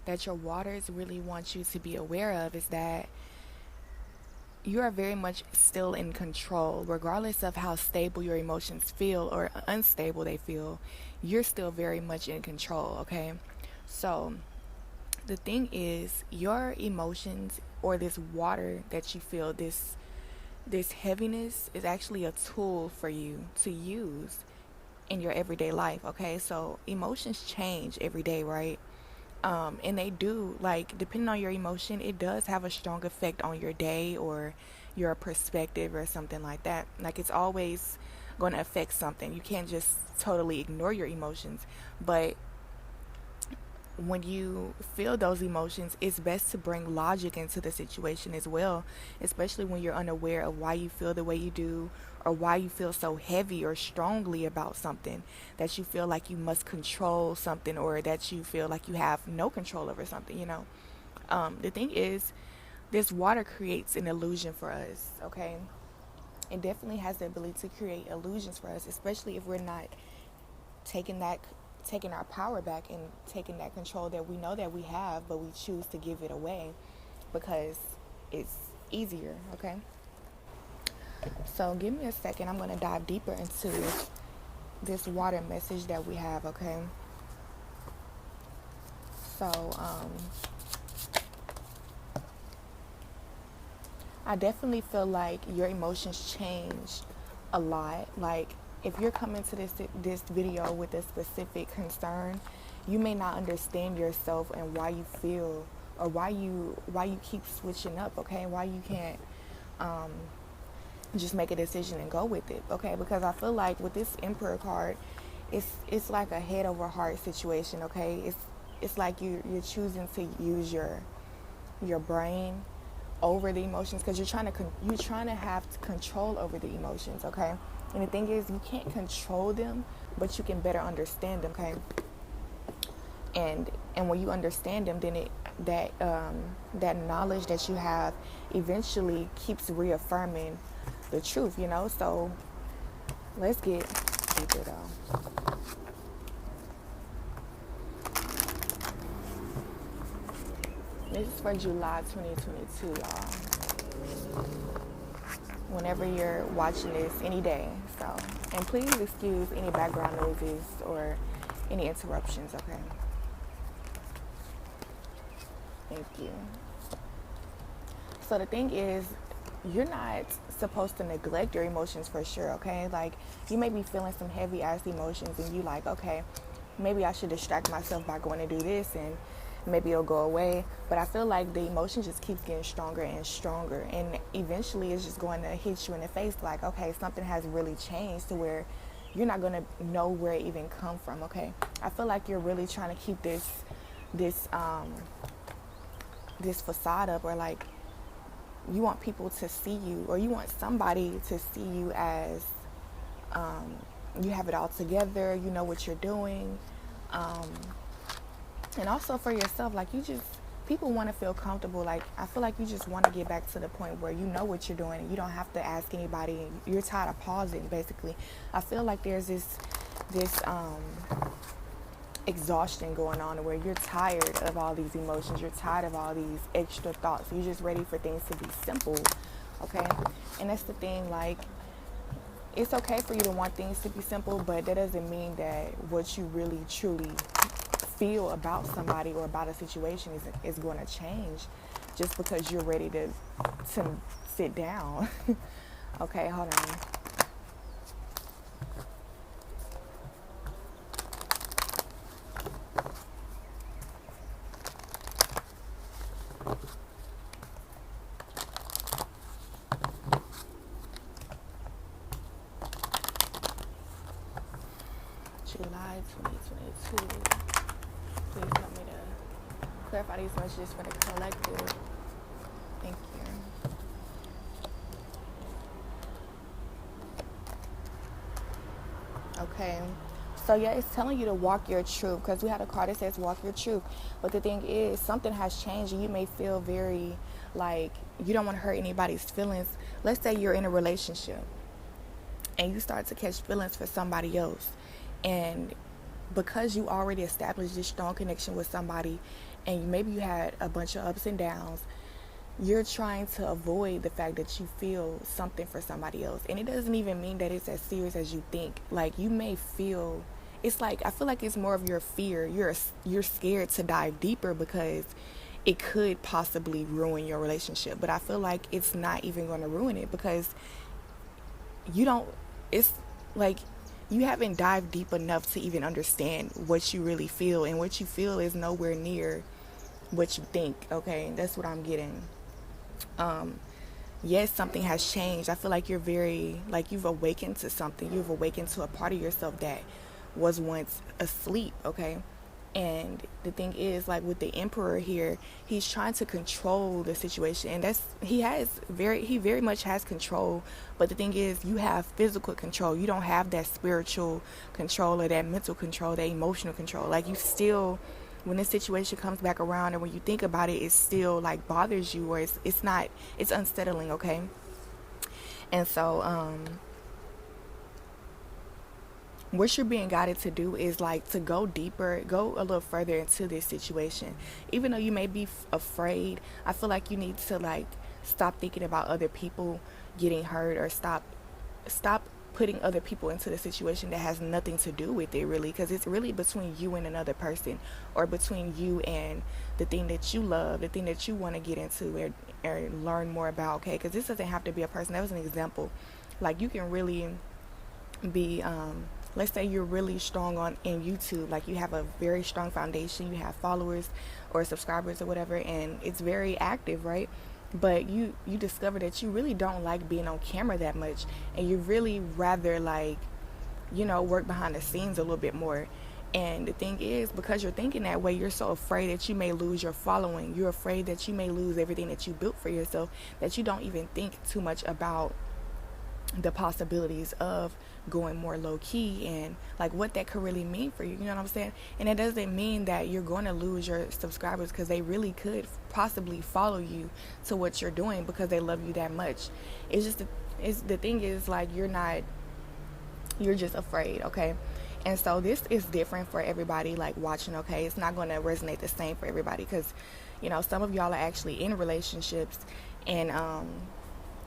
that your waters really want you to be aware of is that you are very much still in control. Regardless of how stable your emotions feel or unstable they feel, you're still very much in control, okay? So the thing is, your emotions, or this water that you feel, this heaviness, is actually a tool for you to use in your everyday life, okay? So emotions change every day, right? And they do, like, depending on your emotion, it does have a strong effect on your day or your perspective or something like that. Like, it's always going to affect something. You can't just totally ignore your emotions. But when you feel those emotions, it's best to bring logic into the situation as well, especially when you're unaware of why you feel the way you do, or why you feel so heavy or strongly about something, that you feel like you must control something, or that you feel like you have no control over something, you know. The thing is, this water creates an illusion for us, okay? It definitely has the ability to create illusions for us, especially if we're not taking our power back and taking that control that we know that we have, but we choose to give it away because it's easier, okay? So give me a second. I'm going to dive deeper into this water message that we have, okay? So I definitely feel like your emotions change a lot. Like, if you're coming to this video with a specific concern, you may not understand yourself and why you feel, or why you keep switching up, okay? Why you can't just make a decision and go with it, okay? Because I feel like with this Emperor card, it's like a head over heart situation, okay? It's like you're choosing to use your brain over the emotions, because you're trying to have control over the emotions, okay? And the thing is, you can't control them, but you can better understand them, okay? And when you understand them, then that knowledge that you have eventually keeps reaffirming the truth, you know? So let's get deeper, though. This is for July 2022, y'all. Whenever you're watching this, any day. So, and please excuse any background noises or any interruptions, okay? Thank you. So the thing is, you're not supposed to neglect your emotions for sure, okay? Like, you may be feeling some heavy ass emotions and you like, okay, maybe I should distract myself by going to do this and maybe it'll go away. But I feel like the emotion just keeps getting stronger and stronger, and eventually it's just going to hit you in the face like, okay, something has really changed to where you're not going to know where it even come from, okay? I feel like you're really trying to keep this facade up, or like you want people to see you, or you want somebody to see you as you have it all together, you know what you're doing, and also for yourself, like, people want to feel comfortable. Like, I feel like you just want to get back to the point where you know what you're doing and you don't have to ask anybody, and you're tired of pausing, basically. I feel like there's this exhaustion going on where you're tired of all these emotions, you're tired of all these extra thoughts, you're just ready for things to be simple, okay? And that's the thing, like, it's okay for you to want things to be simple, but that doesn't mean that what you really truly feel about somebody or about a situation is going to change just because you're ready to sit down. Okay, hold on. July 2022. Please help me to clarify these messages for the collective. Thank you. Okay. So yeah, it's telling you to walk your truth, because we had a card that says walk your truth. But the thing is, something has changed and you may feel very like you don't want to hurt anybody's feelings. Let's say you're in a relationship and you start to catch feelings for somebody else. And because you already established this strong connection with somebody and maybe you had a bunch of ups and downs, you're trying to avoid the fact that you feel something for somebody else. And it doesn't even mean that it's as serious as you think. Like, you may feel, it's like, I feel like it's more of your fear. You're scared to dive deeper because it could possibly ruin your relationship. But I feel like it's not even going to ruin it, because it's like you haven't dived deep enough to even understand what you really feel. And what you feel is nowhere near what you think, okay? That's what I'm getting. Yes, something has changed. I feel like you're you've awakened to something. You've awakened to a part of yourself that was once asleep, okay? And the thing is, like with the Emperor here, he's trying to control the situation, and he very much has control. But the thing is, you have physical control. You don't have that spiritual control or that mental control, that emotional control. Like, you still, when this situation comes back around, and when you think about it, it still like bothers you, or it's unsettling, okay? And so what you're being guided to do is like to go deeper, go a little further into this situation. Even though you may be afraid, I feel like you need to like stop thinking about other people getting hurt, or stop putting other people into the situation that has nothing to do with it, really, because it's really between you and another person, or between you and the thing that you love, the thing that you want to get into or learn more about, okay? Because this doesn't have to be a person. That was an example. Like, you can really be let's say you're really strong in YouTube, like you have a very strong foundation, you have followers or subscribers or whatever, and it's very active, right? But you discover that you really don't like being on camera that much, and you really rather like, work behind the scenes a little bit more. And the thing is, because you're thinking that way, you're so afraid that you may lose your following. You're afraid that you may lose everything that you built for yourself, that you don't even think too much about the possibilities of going more low key and like what that could really mean for you. You know what I'm saying? And it doesn't mean that you're going to lose your subscribers, because they really could possibly follow you to what you're doing because they love you that much. It's just the thing is, like, you're just afraid, okay? And so this is different for everybody, like, watching, okay? It's not going to resonate the same for everybody, because some of y'all are actually in relationships, and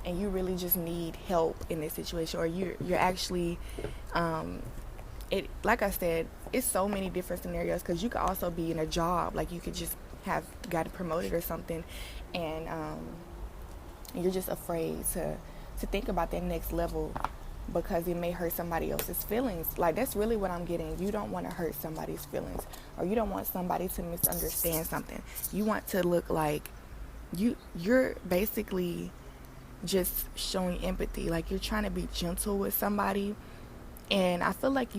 you really just need help in this situation, or you're actually like I said, it's so many different scenarios, because you could also be in a job, like you could just have gotten promoted or something, and you're just afraid to think about that next level, because it may hurt somebody else's feelings. Like, that's really what I'm getting. You don't want to hurt somebody's feelings, or you don't want somebody to misunderstand something. You want to look like you're basically just showing empathy, like you're trying to be gentle with somebody. And I feel like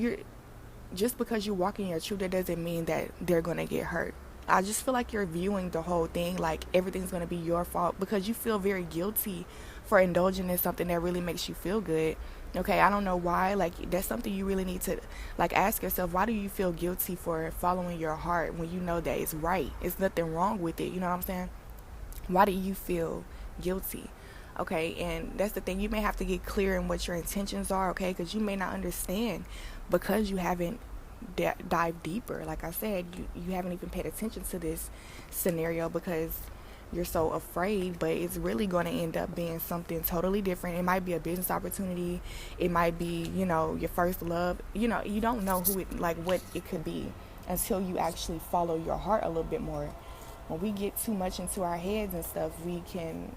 just because you walk in your truth, that doesn't mean that they're gonna get hurt. I just feel like you're viewing the whole thing like everything's gonna be your fault, because you feel very guilty for indulging in something that really makes you feel good. Okay, I don't know why. Like, that's something you really need to like ask yourself. Why do you feel guilty for following your heart when you know that it's right? It's nothing wrong with it. You know what I'm saying? Why do you feel guilty? Okay, and that's the thing. You may have to get clear in what your intentions are, okay? Because you may not understand, because you haven't dived deeper. Like I said, you haven't even paid attention to this scenario because you're so afraid, but it's really going to end up being something totally different. It might be a business opportunity. It might be, your first love. You don't know what it could be until you actually follow your heart a little bit more. When we get too much into our heads and stuff, we can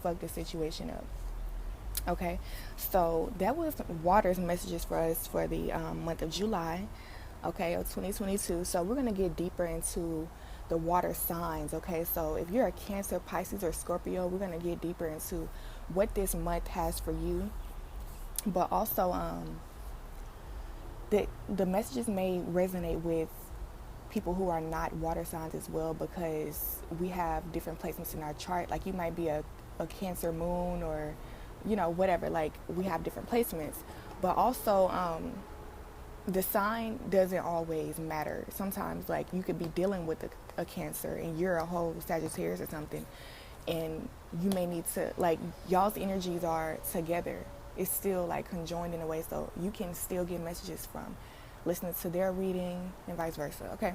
fuck the situation up. Okay, so that was water's messages for us for the month of July, okay, of 2022. So we're going to get deeper into the water signs, okay? So if you're a Cancer, Pisces, or Scorpio, we're going to get deeper into what this month has for you. But also, the messages may resonate with people who are not water signs as well, because we have different placements in our chart. Like, you might be a Cancer moon, or whatever. Like, we have different placements. But also the sign doesn't always matter. Sometimes, like, you could be dealing with a Cancer and you're a whole Sagittarius or something, and you may need to, like, y'all's energies are together. It's still like conjoined in a way, so you can still get messages from listening to their reading and vice versa. Okay.